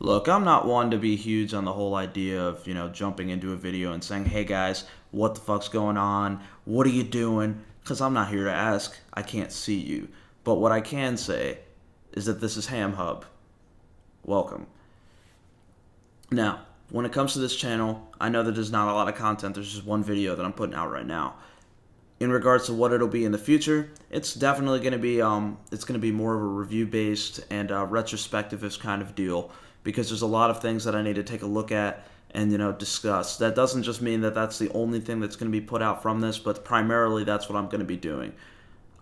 Look, I'm not one to be huge on the whole idea of, jumping into a video and saying, hey guys, what the fuck's going on? What are you doing? Because I'm not here to ask. I can't see you. But what I can say is that this is HamHub. Welcome. Now, when it comes to this channel, I know that there's not a lot of content. There's just one video that I'm putting out right now. In regards to what it'll be in the future, it's definitely going to be more of a review based and retrospective kind of deal, because there's a lot of things that I need to take a look at and discuss. That doesn't just mean that that's the only thing that's going to be put out from this, but primarily that's what I'm going to be doing.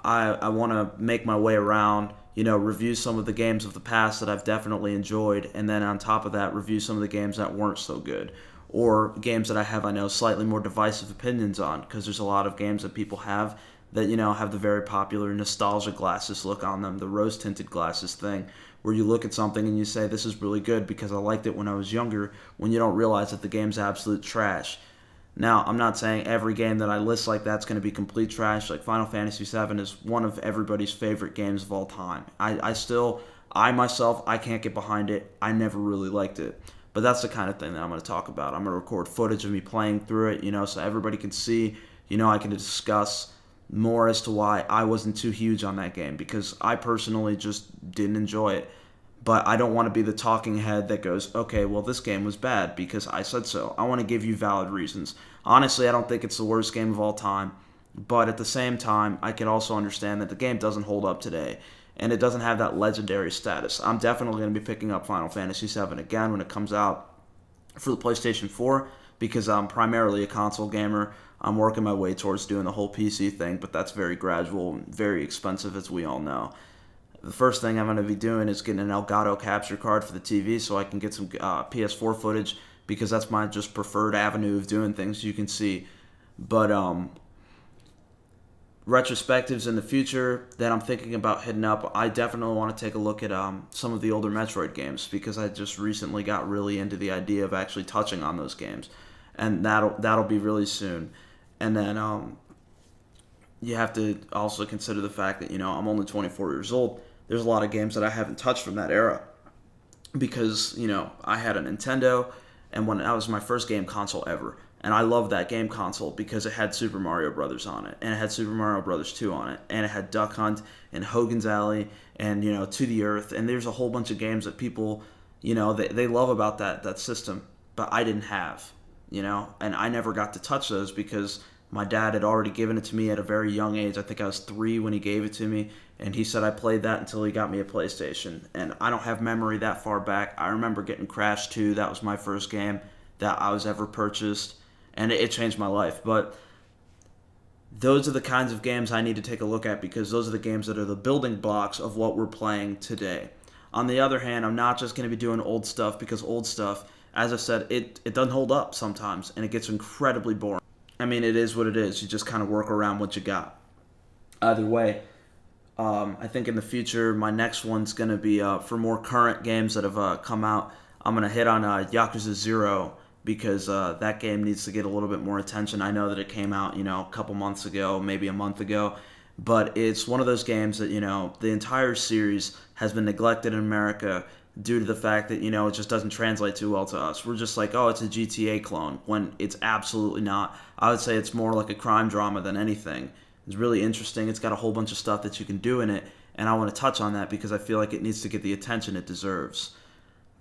I want to make my way around, review some of the games of the past that I've definitely enjoyed, and then on top of that, review some of the games that weren't so good, or games that I know, slightly more divisive opinions on, because there's a lot of games that people have that, have the very popular nostalgia glasses look on them, the rose-tinted glasses thing, where you look at something and you say, this is really good because I liked it when I was younger, when you don't realize that the game's absolute trash. Now, I'm not saying every game that I list like that's going to be complete trash. Like Final Fantasy VII is one of everybody's favorite games of all time. I myself, I can't get behind it. I never really liked it. But that's the kind of thing that I'm going to talk about. I'm going to record footage of me playing through it, so everybody can see, I can discuss more as to why I wasn't too huge on that game, because I personally just didn't enjoy it. But I don't want to be the talking head that goes, okay, well, this game was bad because I said so. I want to give you valid reasons. Honestly, I don't think it's the worst game of all time. But at the same time, I can also understand that the game doesn't hold up today, and it doesn't have that legendary status. I'm definitely going to be picking up Final Fantasy VII again when it comes out for the PlayStation 4, because I'm primarily a console gamer. I'm working my way towards doing the whole PC thing, but that's very gradual, very expensive, as we all know. The first thing I'm going to be doing is getting an Elgato capture card for the TV so I can get some PS4 footage, because that's my just preferred avenue of doing things, you can see. But retrospectives in the future that I'm thinking about hitting up, I definitely want to take a look at some of the older Metroid games, because I just recently got really into the idea of actually touching on those games, and that'll be really soon. And then you have to also consider the fact that I'm only 24 years old. There's a lot of games that I haven't touched from that era, because I had a Nintendo, and when that was my first game console ever. And I loved that game console because it had Super Mario Brothers on it, and it had Super Mario Brothers 2 on it, and it had Duck Hunt and Hogan's Alley and To the Earth, and there's a whole bunch of games that people they love about that system, but I didn't have, and I never got to touch those because my dad had already given it to me at a very young age. I think I was 3 when he gave it to me, and he said I played that until he got me a PlayStation, and I don't have memory that far back. I remember getting Crash 2. That was my first game that I was ever purchased, and it changed my life. But those are the kinds of games I need to take a look at, because those are the games that are the building blocks of what we're playing today. On the other hand, I'm not just going to be doing old stuff, because old stuff, as I said, it doesn't hold up sometimes, and it gets incredibly boring. I mean, it is what it is. You just kind of work around what you got. Either way, I think in the future, my next one's going to be for more current games that have come out. I'm going to hit on Yakuza 0, because that game needs to get a little bit more attention. I know that it came out, a couple months ago, maybe a month ago, but it's one of those games that, the entire series has been neglected in America due to the fact that, it just doesn't translate too well to us. We're just like, oh, it's a GTA clone, when it's absolutely not. I would say it's more like a crime drama than anything. It's really interesting. It's got a whole bunch of stuff that you can do in it, and I want to touch on that because I feel like it needs to get the attention it deserves.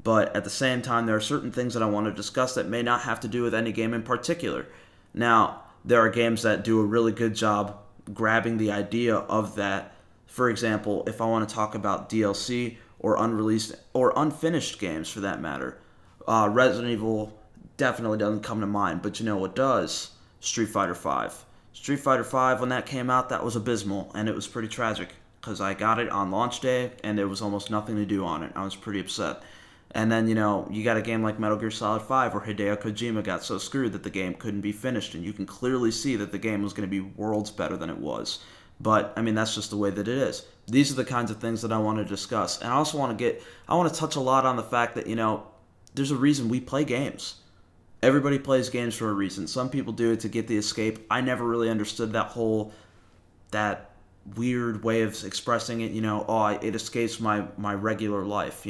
But at the same time, there are certain things that I want to discuss that may not have to do with any game in particular. Now, there are games that do a really good job grabbing the idea of that. For example, if I want to talk about DLC or unreleased or unfinished games for that matter, Resident Evil definitely doesn't come to mind, but you know what does? Street Fighter V. Street Fighter V, when that came out, that was abysmal, and it was pretty tragic, because I got it on launch day, and there was almost nothing to do on it. I was pretty upset. And then, you got a game like Metal Gear Solid 5 where Hideo Kojima got so screwed that the game couldn't be finished, and you can clearly see that the game was going to be worlds better than it was. But, I mean, that's just the way that it is. These are the kinds of things that I want to discuss. And I also want to touch a lot on the fact that, there's a reason we play games. Everybody plays games for a reason. Some people do it to get the escape. I never really understood that weird way of expressing it, it escapes my regular life,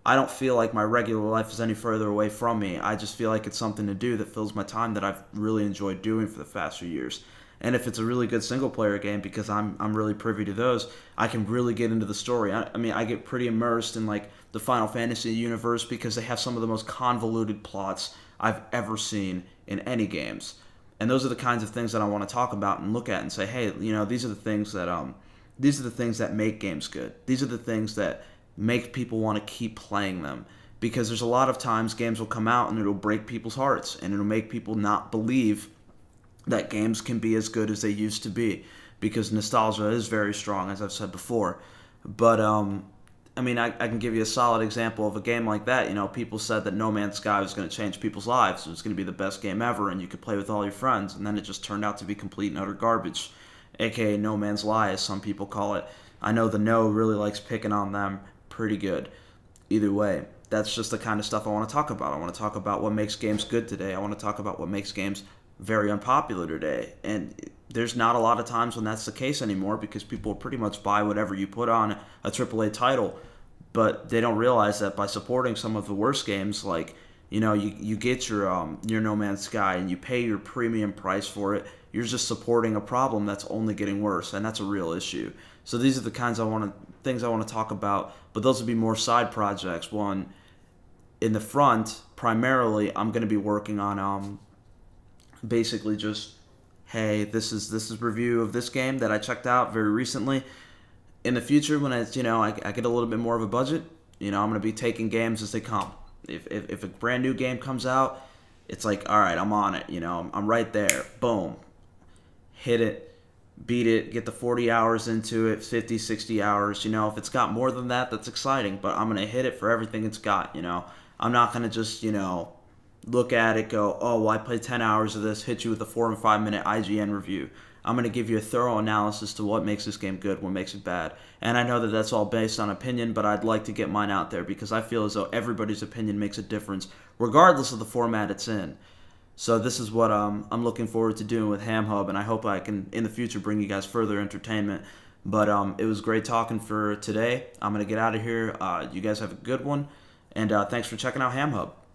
I don't feel like my regular life is any further away from me. I just feel like it's something to do that fills my time that I've really enjoyed doing for the past few years. And if it's a really good single player game, because I'm really privy to those, I can really get into the story. I mean, I get pretty immersed in like the Final Fantasy universe because they have some of the most convoluted plots I've ever seen in any games. And those are the kinds of things that I want to talk about and look at and say, hey, these are the things that make games good. These are the things that make people want to keep playing them, because there's a lot of times games will come out and it'll break people's hearts and it'll make people not believe that games can be as good as they used to be, because nostalgia is very strong, as I've said before. But I mean, I can give you a solid example of a game like that. People said that No Man's Sky was going to change people's lives. It was going to be the best game ever, and you could play with all your friends. And then it just turned out to be complete and utter garbage, aka No Man's Lie, as some people call it. I know the No really likes picking on them pretty good. Either way, that's just the kind of stuff I want to talk about. I want to talk about what makes games good today. I want to talk about what makes games very unpopular today. And there's not a lot of times when that's the case anymore, because people pretty much buy whatever you put on a AAA title. But they don't realize that by supporting some of the worst games, like, you get your No Man's Sky and you pay your premium price for it, you're just supporting a problem that's only getting worse, and that's a real issue. So these are the things I want to talk about, but those would be more side projects. One, in the front, primarily, I'm going to be working on basically just, hey, this is review of this game that I checked out very recently. In the future, when I get a little bit more of a budget, I'm going to be taking games as they come. If a brand new game comes out, it's like, all right, I'm on it. I'm right there. Boom. Hit it, beat it, get the 40 hours into it, 50, 60 hours. If it's got more than that, that's exciting. But I'm going to hit it for everything it's got. I'm not going to just, look at it, go, oh, well, I played 10 hours of this, hit you with a 4 and 5 minute IGN review. I'm going to give you a thorough analysis to what makes this game good, what makes it bad. And I know that that's all based on opinion, but I'd like to get mine out there because I feel as though everybody's opinion makes a difference, regardless of the format it's in. So this is what I'm looking forward to doing with HamHub, and I hope I can, in the future, bring you guys further entertainment. But it was great talking for today. I'm going to get out of here. You guys have a good one, and thanks for checking out HamHub.